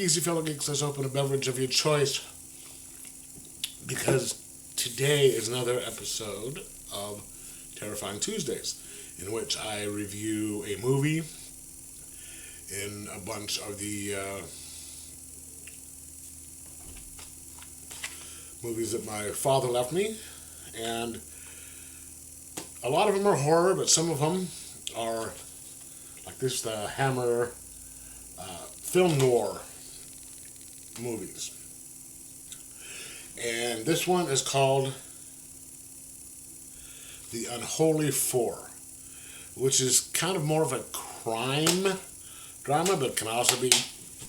easy, fellow geeks. Let's open a beverage of your choice, because today is another episode of Terrifying Tuesdays, in which I review a movie in a bunch of the movies that my father left me, and a lot of them are horror, but some of them are like this, the Hammer film noir movies. And this one is called The Unholy 4, which is kind of more of a crime drama, but can also be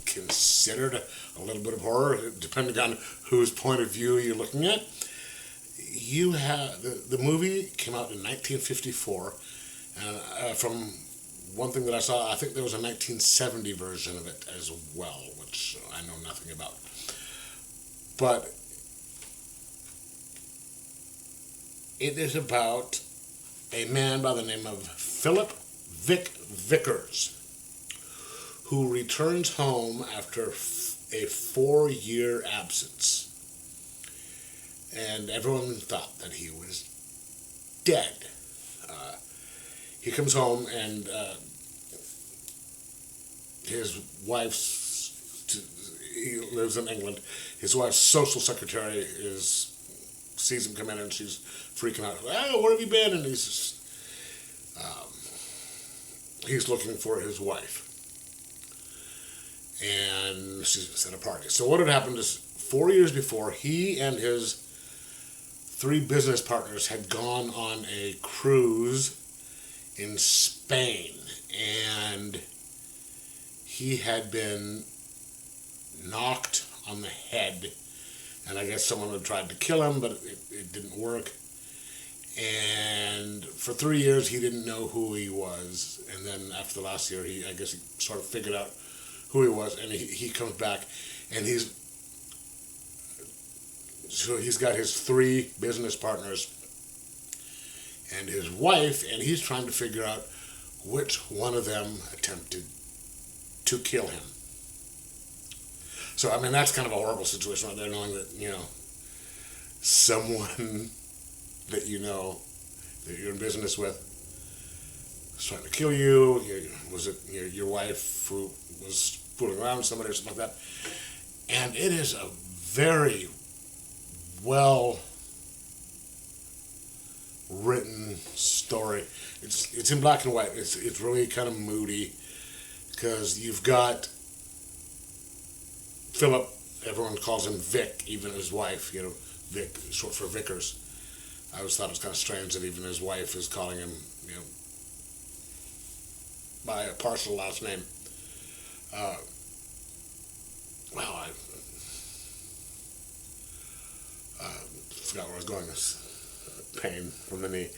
considered a little bit of horror, depending on whose point of view you're looking at. You have the movie came out in 1954, and from one thing that I saw, I think there was a 1970 version of it as well, which I know nothing about. But it is about a man by the name of Philip Vic Vickers, who returns home after a 4-year absence. And everyone thought that he was dead. He comes home, and his wife's, he lives in England, his wife's social secretary sees him come in, and she's freaking out. Oh, where have you been? And he's looking for his wife. And she's at a party. So what had happened is 4 years before, he and his 3 business partners had gone on a cruise in Spain, and he had been knocked on the head, and I guess someone had tried to kill him, but it didn't work. And for 3 years he didn't know who he was, and then after the last year, I guess he sort of figured out who he was, and he comes back, and he's got his 3 business partners and his wife, and he's trying to figure out which one of them attempted to kill him. So, I mean, that's kind of a horrible situation right there, knowing that, someone that that you're in business with was trying to kill you. Was it your wife who was fooling around with somebody or something like that? And it is a very well written story. It's in black and white. It's really kind of moody, because you've got Philip. Everyone calls him Vic, even his wife. Vic, short for Vickers. I always thought it was kind of strange that even his wife is calling him, by a partial last name. I forgot where I was going. This pain from the knee.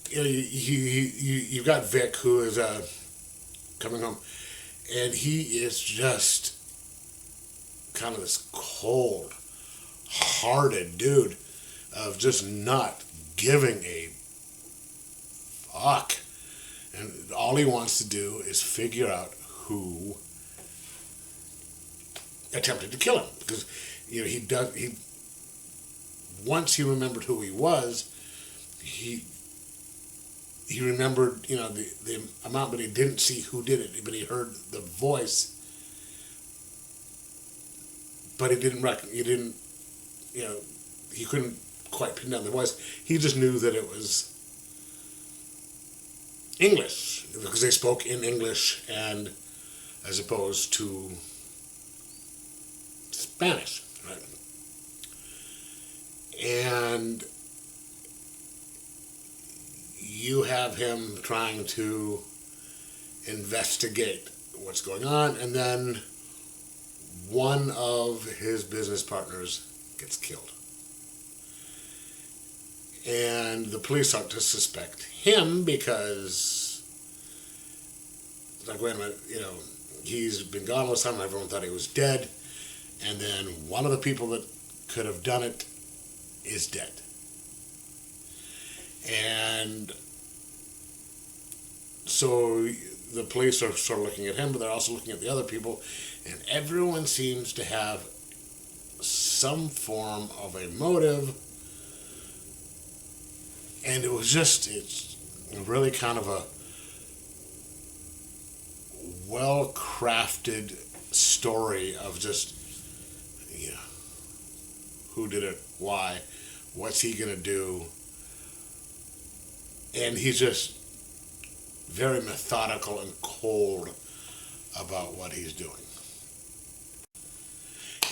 You've got Vic, who is coming home, and he is just kind of this cold-hearted dude of just not giving a fuck, and all he wants to do is figure out who attempted to kill him, because once he remembered who he was, he remembered the amount, but he didn't see who did it, but he heard the voice, but he couldn't quite pin down the voice. He just knew that it was English, because they spoke in English, and as opposed to Spanish, right? And you have him trying to investigate what's going on, and then one of his business partners gets killed. And the police start to suspect him, because, like, wait a minute, he's been gone all this time, and everyone thought he was dead, and then one of the people that could have done it is dead. And so the police are sort of looking at him, but they're also looking at the other people, and everyone seems to have some form of a motive. And it's really kind of a well-crafted story of just, you know, who did it, why, what's he gonna do, and he's just very methodical and cold about what he's doing.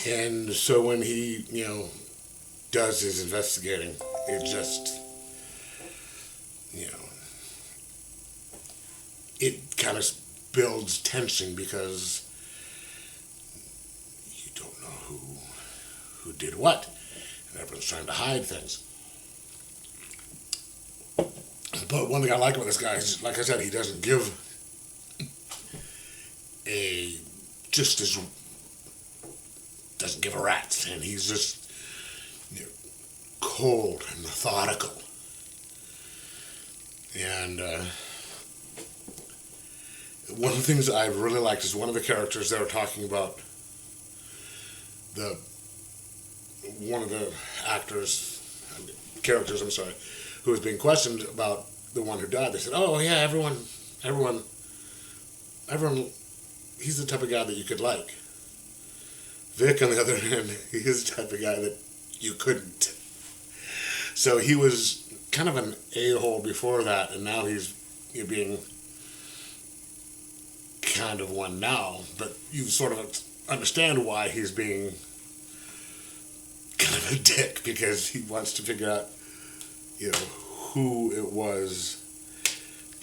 And so when he, does his investigating, it just, it kind of builds tension because you don't know who did what, and everyone's trying to hide things. But one thing I like about this guy is, like I said, he doesn't give doesn't give a rat's, and he's just cold and methodical. And one of the things I really liked is one of the characters they were talking about, one of the characters, who was being questioned about the one who died. They said, "Oh yeah, everyone, he's the type of guy that you could like." Vic, on the other hand, he's the type of guy that you couldn't. So he was kind of an a-hole before that, and now he's being kind of one now. But you sort of understand why he's being kind of a dick, because he wants to figure out, who it was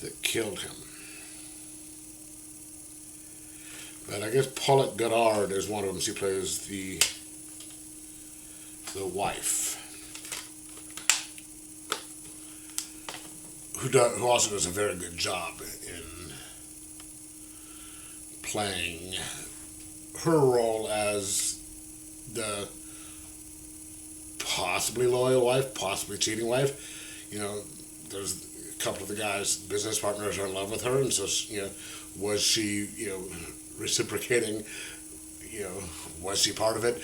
that killed him. But I guess Paulette Goddard is one of them. She plays the wife, who also does a very good job in playing her role as the possibly loyal wife, possibly cheating wife. There's a couple of the guys, business partners, are in love with her, and so was she reciprocating? Was she part of it?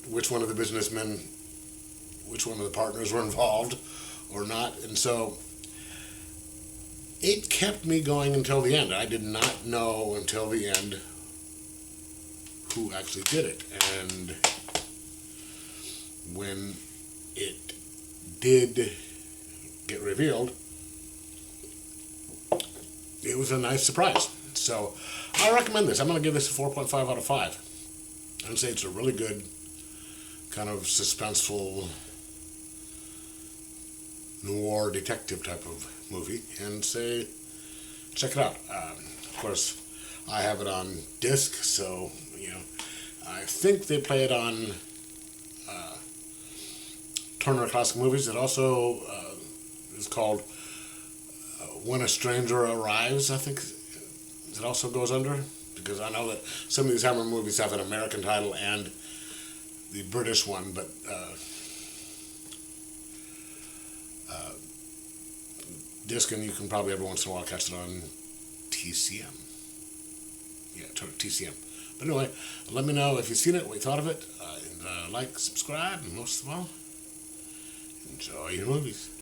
Which one of the businessmen, which one of the partners were involved or not? And so it kept me going until the end. I did not know until the end who actually did it. And when it did get revealed, it was a nice surprise. So I recommend this. I'm going to give this a 4.5 out of 5. I'd say it's a really good kind of suspenseful noir detective type of movie, and say check it out. Of course, I have it on disc, so I think they play it on Turner Classic Movies. It also is called When a Stranger Arrives, I think it also goes under, because I know that some of these Hammer movies have an American title and the British one, but disc, and you can probably every once in a while catch it on TCM. Yeah, TCM. But anyway, let me know if you've seen it, what you thought of it, and like, subscribe, and most of all, enjoy your movies.